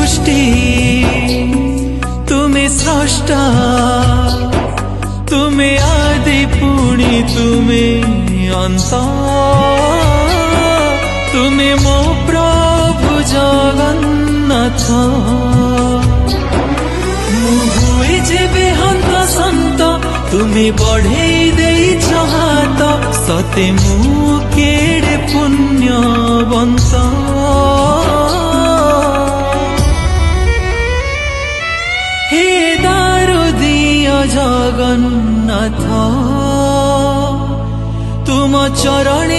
सृष्टि तुम्हें स्रष्टा तुम्हें आदि पुणी तुम्हें अंत तुम्हें मो प्रभु जगन्नाथ मुहुई जेबे हंत संत तुम्हें बढ़े देइछ हात सते मु केड़े पुण्यवंत हे दारुदीय जगन्नाथ तुम चरण